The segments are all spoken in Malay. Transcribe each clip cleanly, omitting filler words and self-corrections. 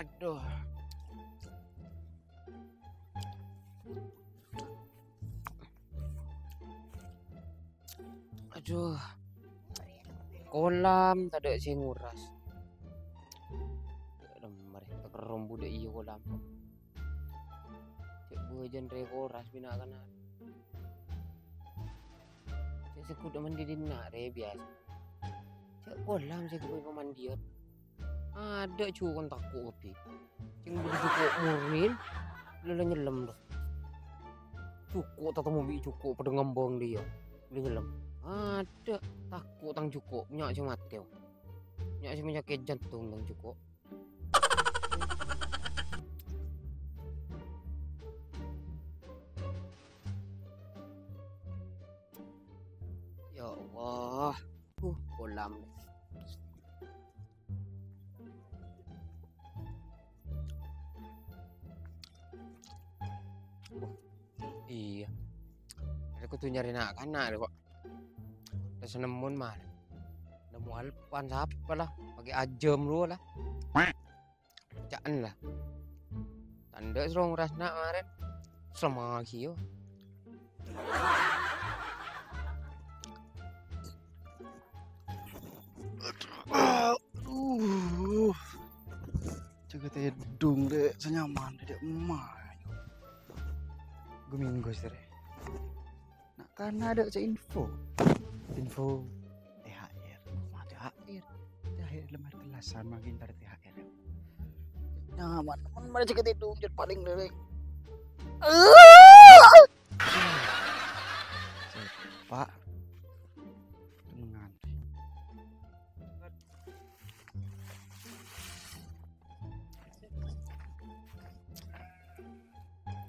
Aduh. Aduh. Kolam tak ada sih nguras. Mari tekerom budak iyo kolam. Cek buajan rekoras bina kan. Cek sekut mandi dina re biasa. Cek kolam cek gue pemandian. Ada cuy kan takut kopi. Cing cukup murnin. Lele nyelam dah. Cukup tak mau bi cukup pada ngembang dia. Dia nyelam. Ada takut tang cukup nyak cuma mati. Nyak sih penyakit jantung tang cukup. Ya Allah. Kolam. Iya. Aku tuh nyari anak deh kok. Terus nemun mah. Nemu alpan siapa lah. Pakai ajem lu lah. Caan lah. Tanda serong rasna kemarin. Selama lagi yo. Jaga tedung deh, senyaman deh emak. Gue minggu sih. Nah, karena ada info THR, THR lemah kelasan makin tar THR. Nyaman, mana jaga tedung jadi paling deh. Pak, dengan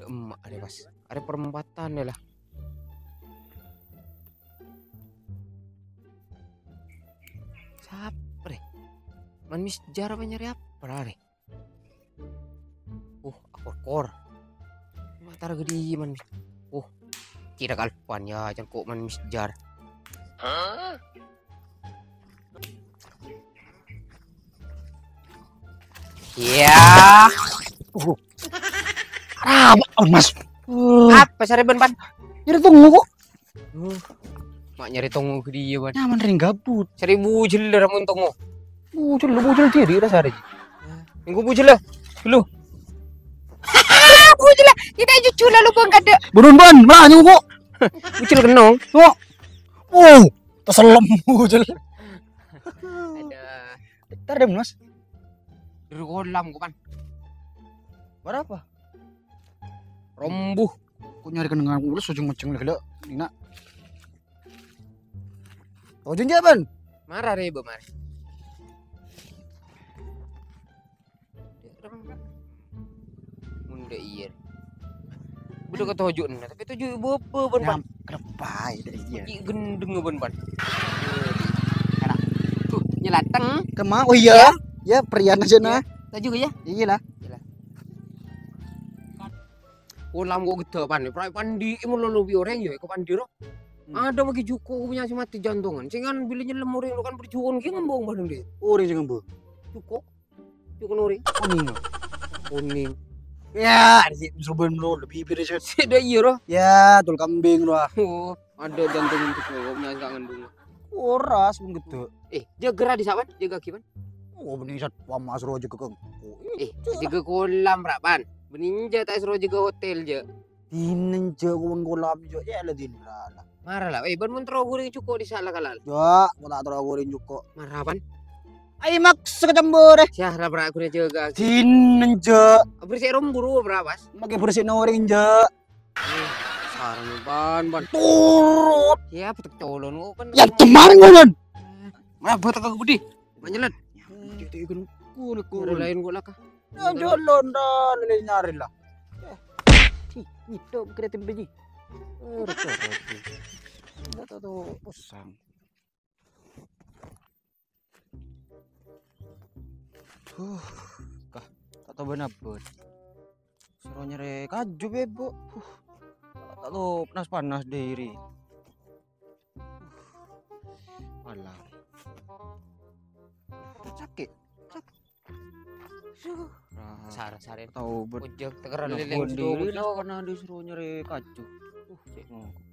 Emak ada pas. Ada perempatan deh lah. Siapa deh? Man misjar apa nyari apa deh? Akor. Matar gede man. Kira kalpan ya, jangan kok man misjar. Ya. Mas. Apa sare ban? Jadi tunggu kok. Mak nyari tongo ke dia ban. Nyaman ring gabut. Cari bujel dah ramun tongo. Bujel dia rasa ada. Minggu bujel lah. Dulu. Bujel lah. Kita cucu lalu bang kada. Burun ban, mana kok? Bujel kenong. Kok. Terselem bujel. Ada. Bentar deh, Mas. Di kolam kok ban. Berapa? Rombuh. Kok nyari kenangan ulus ujung-ujung lah. Nina. Ujung jaban. Marah deh, marah. Munda iya. Udah kata tujuh tapi tujuh apa ban? Kerepai deh iya. Gendeng ban. Enak. Tuh, nyelateng. Kemang. Oh iya. Ya, perian aja nah. Taju ya? Iya lah. Kolam kok gede pan, pandi mulu lebih orang ya, kok pandi ro. Ada bagi juko punya si mati jantungan. Cingan bila nyelam orang lo kan berjuang ki ngembong bandung deh. Orang jangan bu. Juko nori. Kuning. Ya, di Surabaya bro lebih beres. Sudah iya ro. Ya, tul kambing lo. Oh, ada jantung untuk lo punya kangen dulu. Oras pun gede. Jaga di sawan, jaga kiban. Oh, bening sat pamas ro aja kekeng. Jaga kolam rapan. Beninja tak seru juga hotel je. Dinen je kon kolam je. Ya lah din lah. Marah lah. Ban mun tero goreng cukup di salah kalal. Ya, ko tak tero goreng juga. Marah pan. Ai maks kecembur. Syah lah bra aku jaga. Dinen je. Bersih romburu berabas. Make bersih noring je. Sarang ban. Turut. Ya petek colon kok pan. Ya cemar ngonon. Mah betek aku budi. Manyelat. Jadi kan Kurang lain gua lah kah. Ya jalan dah nyari lah. Itu kreatif biji. Enggak tahu pusang. Kah, tak tahu benabut. Suruh nyari kaju bebo. Tak tahu panas diri. Alah. Sakit. Sar-sarin. Tahu bet. Ujek tekeran Nah, lilin diri sudah. lah karena disuruh nyari kacu. Cek ngokok.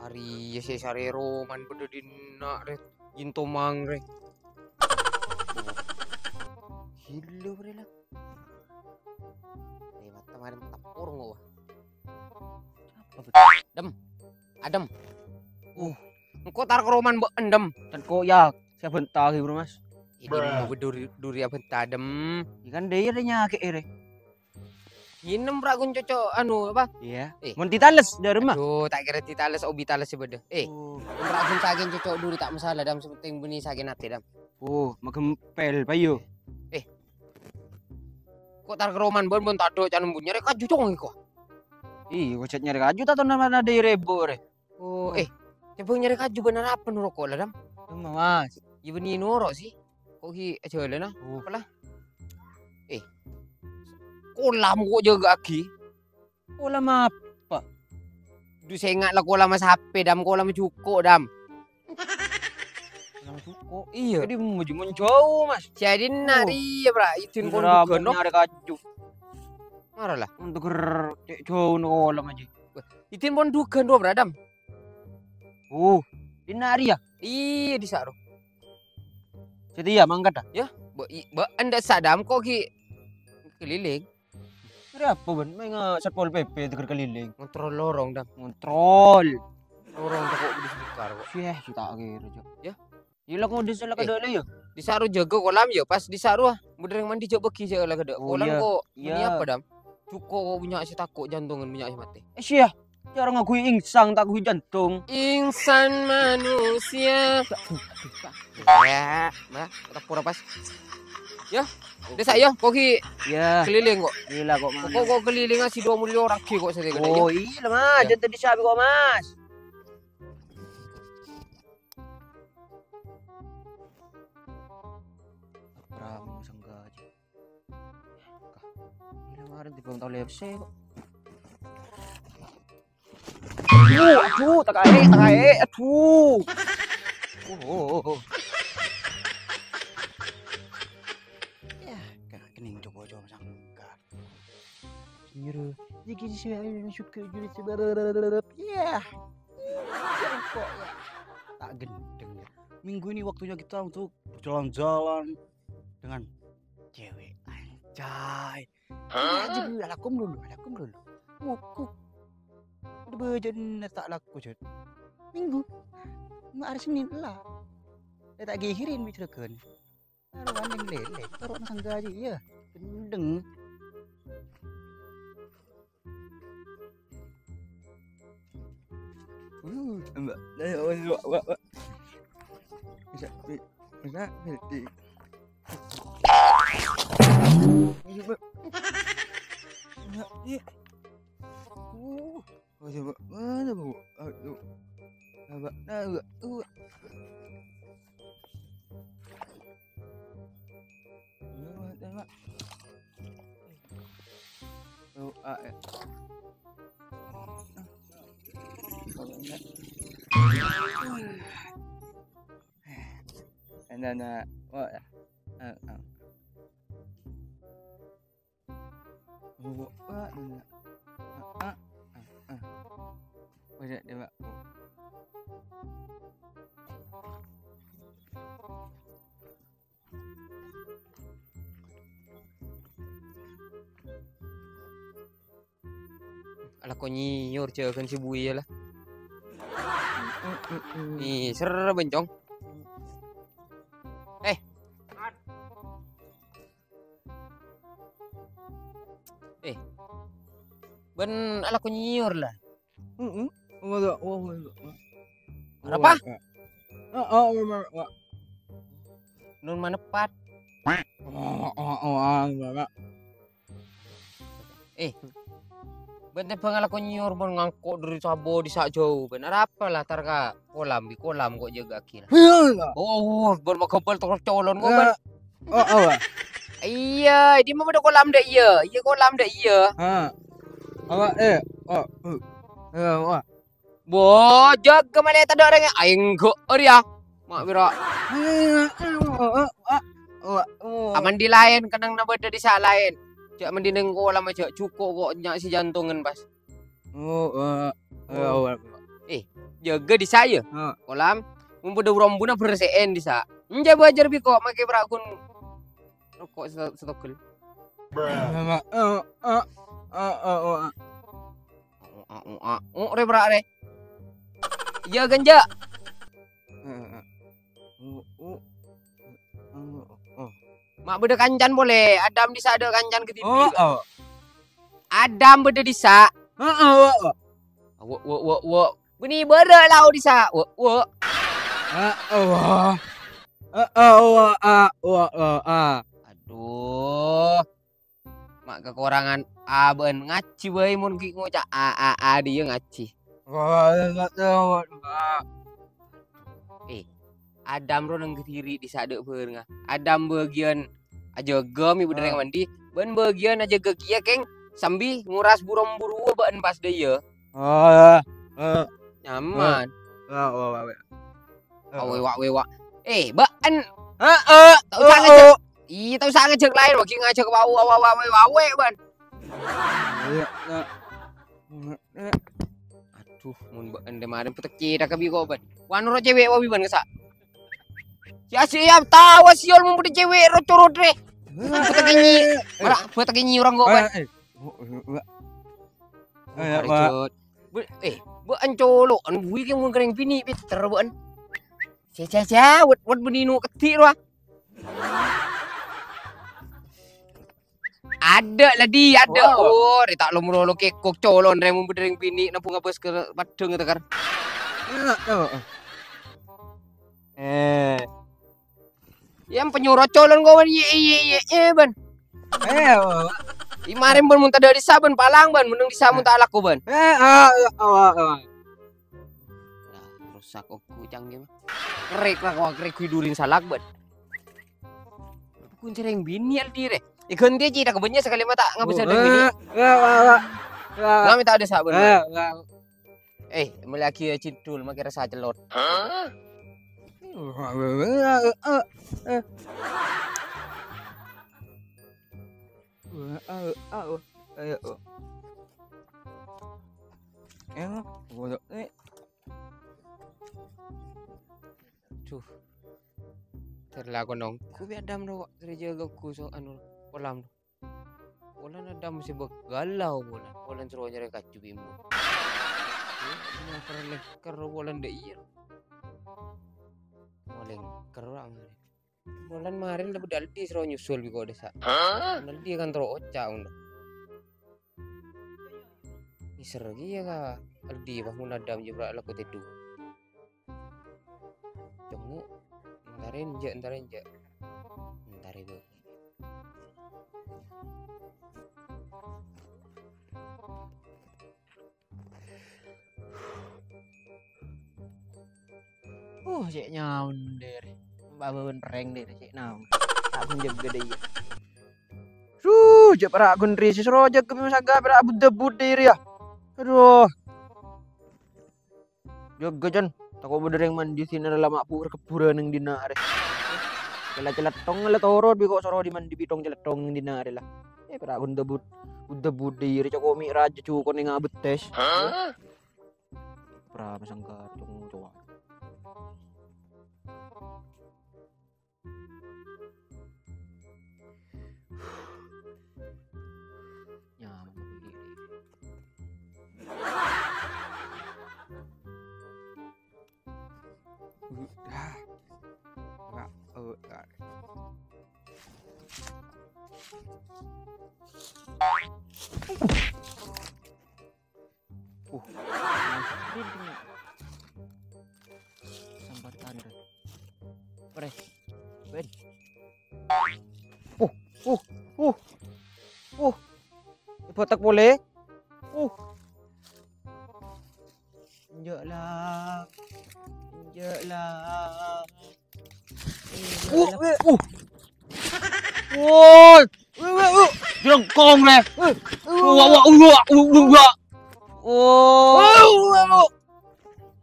Ari ya si sari roman beda dina re. Jinto mang re. Gila bre lah. Mata marim tapur ngau. Adem. Engko tar roman mbok endem. Dan kok ya saya bentar bro mas. Ini mau duri apa adem. Ikan dia nyakit ere. Inem bra gun cocok anu apa? Iya. Eh. Mun titales dari rumah. Aduh, tak kira titales obi tales sebeda. Bra gun saking cocok duri tak masalah dam sepenting beni saking ate dam. Magempel payo. Kok tar keroman bon tado can bunyi rek kaju cong iko. Iya, kocet nyari kaju tak tahu nama ada rebo re. Oh, coba nyari kaju bener apa nurok lah dam? Mas. Ya beni nurok sih. Kok ki aja lah. Apalah. Kolam kok jaga aki. Kolam apa? Du saya ingat lah kolam mas HP dam, kolam cukup dam. Kolam cukup. Iya. Jadi mau jauh mas. Jadi nari ya bra, itin kon Kira bukan no. nyari kaju. Marah lah. Untuk cek jauh no kolam aja. Itin pon dukan do bra dam. Di nari ya? Iya di saro. Jadi ya mangkat dah. Ba anda sadam kok ki keliling. Ada apa ban? Main Satpol PP tegar keliling. Ngontrol lorong dam. Ngontrol. Lorong kok di sekitar kok. Kita akhir aja. Ya. Iya kok di sana kedele ya. Di saru jaga kolam ya pas di saru bener yang mandi coba beki jaga kada. Oh, Kolam iya. kok Iya. ini apa dam? Cuko kok punya si takut jantungan punya si mati. Iya. Cara ngakui insang tak kui jantung. Insan manusia. Ya, kita pura pas. Ya, desa ya, kok ki Ya. keliling kok. Gila kok mas. Kok keliling si 20 orang ki kok sedih kada ya. Iya lah mas. Ya. Jangan tadi sabi kok mas. Pram senggaji. Gila kemarin tiba tahu LFC kok. Aduh, tak kae, aduh. Ya, kening coba-coba sangka. Nyuruh, jadi saya masuk ke jurus sebarap. Ya. Kok ya. Tak gendeng ya. Minggu ini waktunya kita untuk berjalan-jalan dengan cewek anjay. Aja dulu, alakum dulu. Moku. Udah bejan tak laku jet. Minggu. Nggak hari Senin lah. Dia tak gihirin bicarakan. Ada bandeng lele. Taruh nasang gaji ya. Gendeng. Mbak. Bisa. Coba mana bu? Aduh. Naga. Alah kok nyiur kan si buaya lah. Nih, ser bencong. Ben ala kok nyiur lah. Apa? Nun manepat. Ben bang ala kok nyiur bon ngangkok dari sabo di sak jauh. Benar apa lah tar ka kolam di kolam kok jaga kira. Oh, bon makapal tok colon kok ben. Iya, di mana kolam dak iya. Iya kolam dak iya. Bo, jaga maleta ada orangnya. Aing kok ya. Mak bira. Mandi lain kenang na beda di sak lain. Cak mandi neng kolam aja cukup kok nyak si jantungan pas. Jaga di saya. Kolam mumpung rombuna berseen di sak. Menjaba ajar bi kok make berakun rokok setokel. Re berak re. Ya ganja. Mak beda kancan boleh. Adam di sak ada kancan ke TV. Adam beda di sak. Wo. Beni berak lau di sak. Wo. Aduh. Mak kekurangan aben ngaci bae mun ki ngocak dia ngaci. Adam ro nang ketiri di sadek beunga. Adam bagian aja gem ibu dereng mandi, ban bagian aja gegia keng sambil nguras burung-buru baen pas deh ya. Nyaman. Wak. Baen. Tau usah ngejek. Tau usah ngejek lain waki ngajak wawe ban. Aduh, mun baen demarin peteki dah kabi kok ban. Wan ro cewek wabi ban kesak. Ya siap tahu siol mun budi cewek ro curut re. Peteki nyi orang kok ban. Baen colo, an bui ke mun kering pini Peter baen. Cia, wat beninu ketik ro. Ada lah ada. Oh, dia tak lomro kekok colon re mun bedering pini nampung ngabes ke padeng tekar. Yang penyuruh colon kawan ye ban. Imarin ban muntah dari saban palang ban menung disamun tak laku ban. Rusak aku canggih mah. Kerek kudurin salak ban. Kun cereng bini aldi re. Ganti aja dah kebennya sekali mata ngabis ada bini. Ngami tak ada saban. Melaki cintul makin rasa celot. Tuh. Terlaku nong. Ku bi Adam do dari jaga ku so anu kolam. Kolam Adam mesti begalau bolan. Bolan suruh nyari kacu bimbo. Ini kerlek bolan de iya. Bolen kerang. Bolan marin lebih daldi suruh nyusul bi kok desa. Daldi kan tro oca undo. Ni sergi ya ka. Aldi bahun Adam jebrak laku tedu. Jenguk Ntarin je. Ntar ibu. Cik nyaun deh. Babawan prank deh cik naun. Tak pun jaga deh ya. Cik para gunri si soro jaga misaga para abud deh ya. Aduh. Jaga jan. Tako bedereng mandi sini dalam aku keburan yang dina are. Celat tong la toro bi kok soro di mandi bitong celat tong dina are lah. Para gun debut diri coko mi raja cu kon ngabet tes. Pra masangka tung coba. Nyaman begini. Sampai tanda. Pres. Ben. Ipotak boleh. Injaklah. Jengkong leh.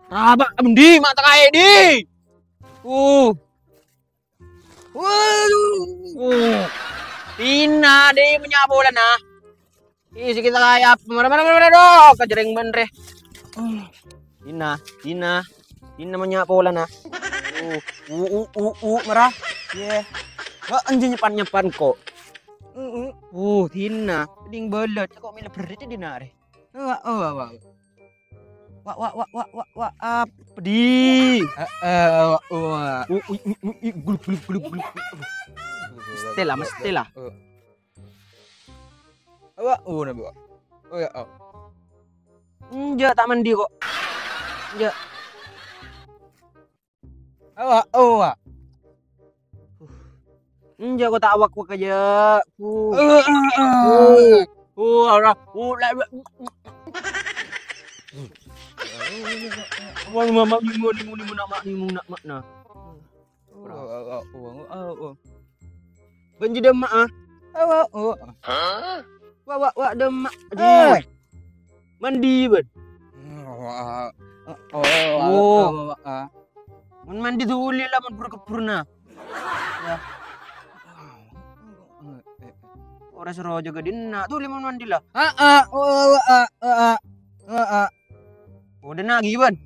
Rabak di mak tengah di. Tina deh punya bola nah. Isi kita kayak mana dong kejering bener. Tina punya bola nah. Merah. Yeah. Anjing nyepan kok. Tina, ding belet kok milih berit Dina re. Pedih. Gulub. Stella. Enggak, tak mandi kok. Enggak. Enggak, kok tak awak aja. Mama limu nak makna. Benji demak ah. Wak demak. Mandi ben. Mandi dulu lah mun berkepurna. Ora sero jaga dina tuh limun mandi lah. Udah nagi ban.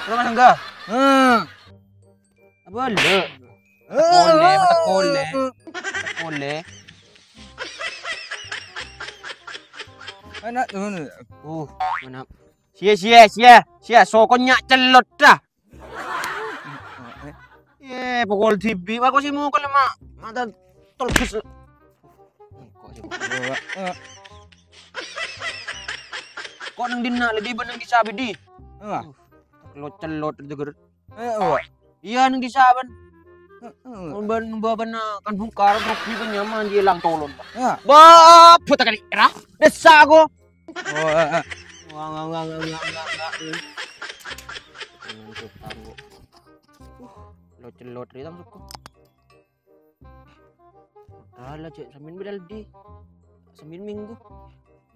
Rumah sangga. Apa le? Kole. Anak tuh. Mana? Sia, sokonya celot dah. Pukul TV, aku sih mau kalau mata tolkes. Kok nang dina le di benang disabi di. Celot deger. Iya nang disaban. Ban kan bungkar kopi penyaman dia lang tolon. Bap puta kali era. Desa aku. Enggak. Celot ri tang suku. Alah cek samin bedal di. Samin minggu.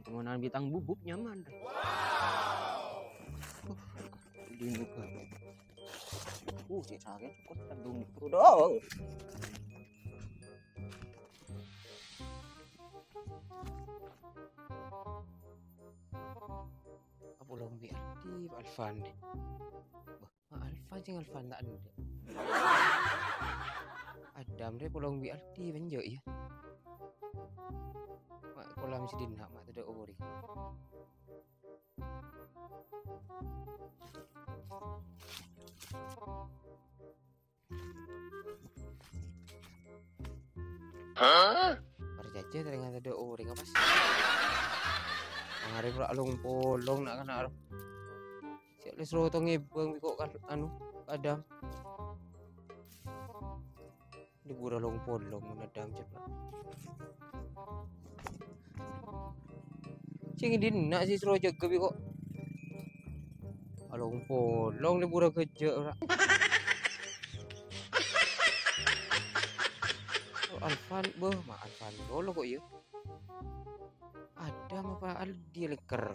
Temenan bitang bubuk nyaman. Dinu ke. Si sakit cukup tandung dong. Apa long bi aktif Alfan nih. Alfan tak ada. Adam deh pulang bi aktif benjo ya. Mak kolam sidin hak mak tidak ori. Perjaja ternyata ada orang apa sih? Ngarep rak long polong nak kena. Siap les rotong ibang kok anu Adam. Di gura long polong nadam cepat. Cing din nak si sro jaga bi kok. Long polong di gura kerja rak. Alfan Alfan dulu kok ya. Ada apa Aldi leker.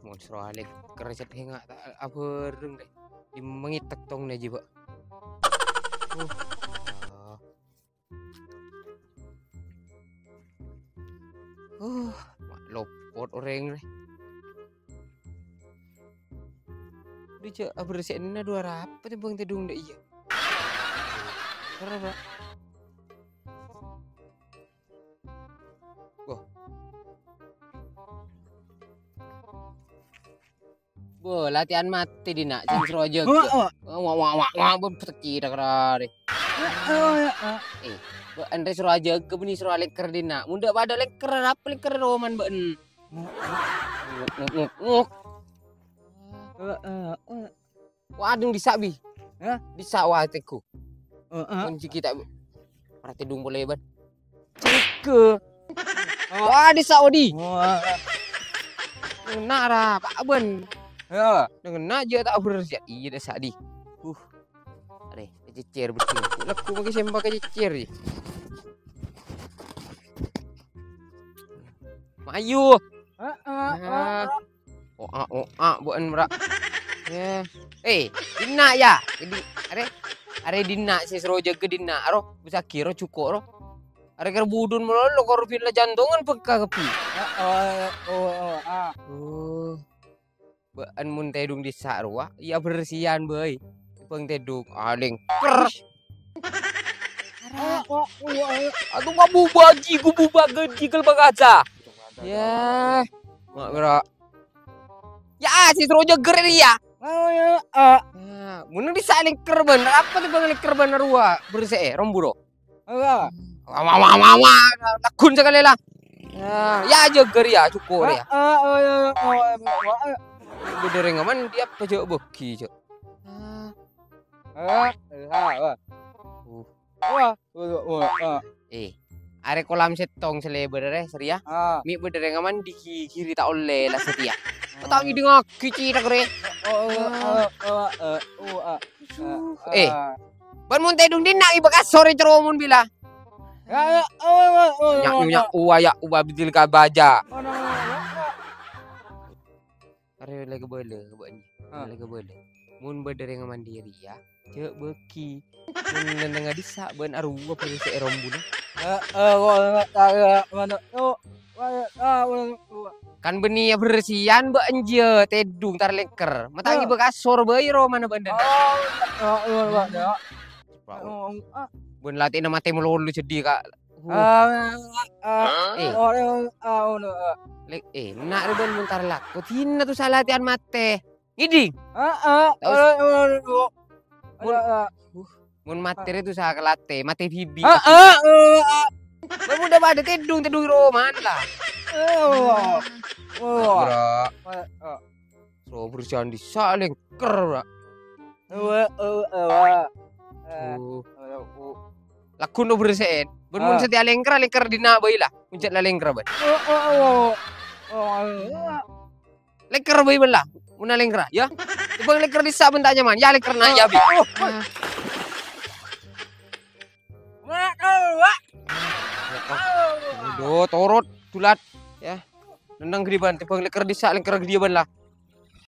Mau suruh leker cet hengak tak abereng deh. Di mengitek tong ne jiba. Lopot orang ni. Dia cak abersen na dua rapat yang bang tedung dah iya. Kenapa? Latihan mati di nak sing serojo. Wah berpeki dah kerari. Andre suruh aja ke beni suruh leker di nak. Muda pada leker apa leker roman ben. Waduh disabi. Disak wateku. Kunci kita. Berarti dung boleh ban. Cike. Wah disak odi. Nara Pak Ben. Dengan aja tak bersiap. Iya dah sadi. Ada cecer betul. Laku pakai sempak cecer je. Ayo. Ah. Bukan merak. Ya. Dina ya. Jadi are dina si sero jaga dina ro bisa kira cukup ro. Are kira budun melolo korupin la jantungan peka kepi. Baan mun tedung di sarua, iya bersihan boy. Peng tedung aling ker. Atuh kamu bagi gubu baget kikal bagaca. Ya. Mak gerak. Ya si sero jaga ya. Mun disaling kerban, apa tuh bang kerban arua bersih romburo. Mama, takun sekali lah. Ya jager ya cukup ya. Bedereng aman dia pejok beki cok. Are kolam setong seleber seria. Mi bedereng aman di kiri tak oleh lah setia. Tak ngidi ngaki cita kere. Ban mun tedung dina ibakas sore ceromun bila. Nyak uwa betul ka baja. Are lagi bele kebanyi. Lagi bele. Mun bedereng mandiri ya. Cek beki. Mun nendang disa ban aruwa perlu se rombuna. Kan beni bersihan be anje tedung tar lengker. Matangi bekas sor bae ro mana bandan. Bun latih nama temu lolu sedih kak. Nak rebon muntar lak. Kau tina tu salah latihan mate. Ngidi. Mun materi itu saya kelate, mate bibi. Kamu udah pada tedung roman lah. Bro. So bersihan di saling ker. Lakun do bersihin. Mun setia lengker dina bae lah. Muncet la lengker bae. Lengker bae belah. Mun lengker ya. Bang lengker di sa bentak nyaman. Ya lengker na ya bi. Aduh, torot tulat ya. Nendang gede ban, tebang lengker di sa lengker gede ban lah.